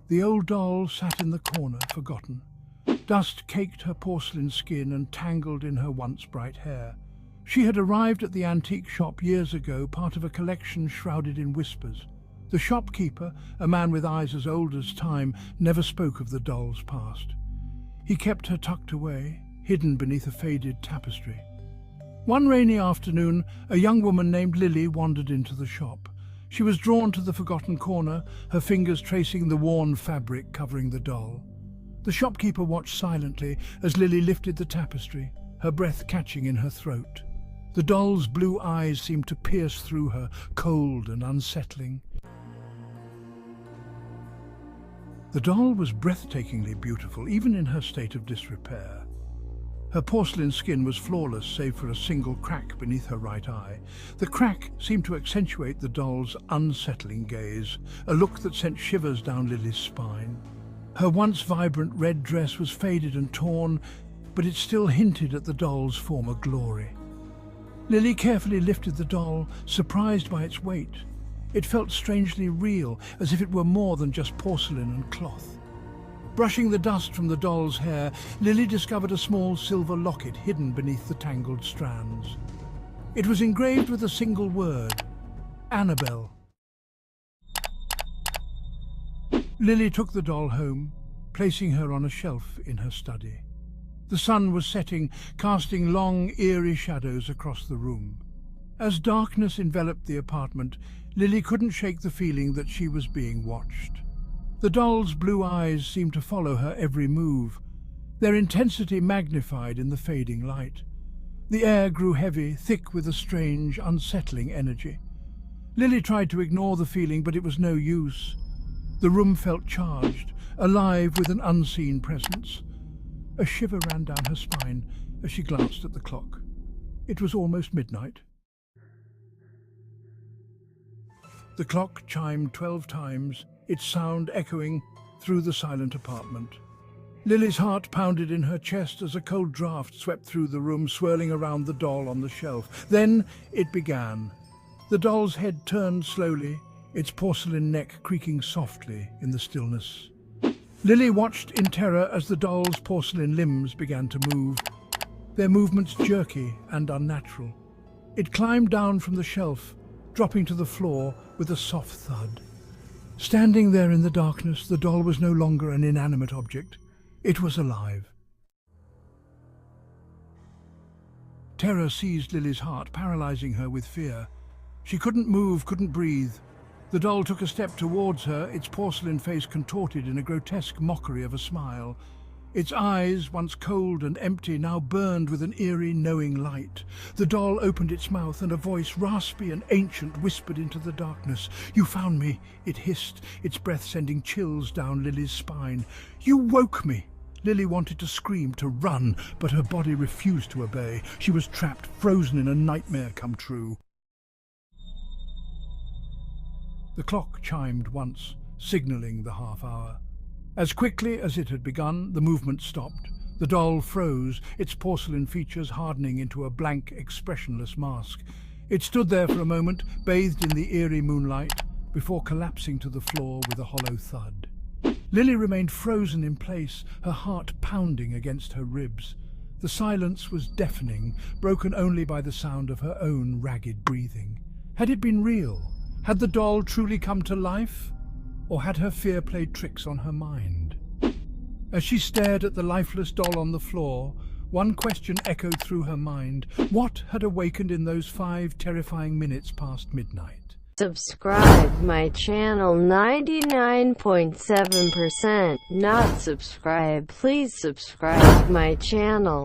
The old doll sat in the corner, forgotten. Dust caked her porcelain skin and tangled in her once bright hair. She had arrived at the antique shop years ago, part of a collection shrouded in whispers. The shopkeeper, a man with eyes as old as time, never spoke of the doll's past. He kept her tucked away, hidden beneath a faded tapestry. One rainy afternoon, a young woman named Lily wandered into the shop. She was drawn to the forgotten corner, her fingers tracing the worn fabric covering the doll. The shopkeeper watched silently as Lily lifted the tapestry, her breath catching in her throat. The doll's blue eyes seemed to pierce through her, cold and unsettling. The doll was breathtakingly beautiful, even in her state of disrepair. Her porcelain skin was flawless, save for a single crack beneath her right eye. The crack seemed to accentuate the doll's unsettling gaze, a look that sent shivers down Lily's spine. Her once vibrant red dress was faded and torn, but it still hinted at the doll's former glory. Lily carefully lifted the doll, surprised by its weight. It felt strangely real, as if it were more than just porcelain and cloth. Brushing the dust from the doll's hair, Lily discovered a small silver locket hidden beneath the tangled strands. It was engraved with a single word: Annabelle. Lily took the doll home, placing her on a shelf in her study. The sun was setting, casting long, eerie shadows across the room. As darkness enveloped the apartment, Lily couldn't shake the feeling that she was being watched. The doll's blue eyes seemed to follow her every move, their intensity magnified in the fading light. The air grew heavy, thick with a strange, unsettling energy. Lily tried to ignore the feeling, but it was no use. The room felt charged, alive with an unseen presence. A shiver ran down her spine as she glanced at the clock. It was almost midnight. The clock chimed 12 times, its sound echoing through the silent apartment. Lily's heart pounded in her chest as a cold draft swept through the room, swirling around the doll on the shelf. Then it began. The doll's head turned slowly, its porcelain neck creaking softly in the stillness. Lily watched in terror as the doll's porcelain limbs began to move, their movements jerky and unnatural. It climbed down from the shelf, dropping to the floor with a soft thud. Standing there in the darkness, the doll was no longer an inanimate object. It was alive. Terror seized Lily's heart, paralyzing her with fear. She couldn't move, couldn't breathe. The doll took a step towards her, its porcelain face contorted in a grotesque mockery of a smile. Its eyes, once cold and empty, now burned with an eerie, knowing light. The doll opened its mouth, and a voice, raspy and ancient, whispered into the darkness. "You found me," it hissed, its breath sending chills down Lily's spine. "You woke me." Lily wanted to scream, to run, but her body refused to obey. She was trapped, frozen in a nightmare come true. The clock chimed once, signalling the half-hour. As quickly as it had begun, the movement stopped. The doll froze, its porcelain features hardening into a blank, expressionless mask. It stood there for a moment, bathed in the eerie moonlight, before collapsing to the floor with a hollow thud. Lily remained frozen in place, her heart pounding against her ribs. The silence was deafening, broken only by the sound of her own ragged breathing. Had it been real? Had the doll truly come to life? Or had her fear played tricks on her mind? As she stared at the lifeless doll on the floor, one question echoed through her mind. What had awakened in those 5 terrifying minutes past midnight? Subscribe my channel. 99.7% not subscribe. Please subscribe my channel.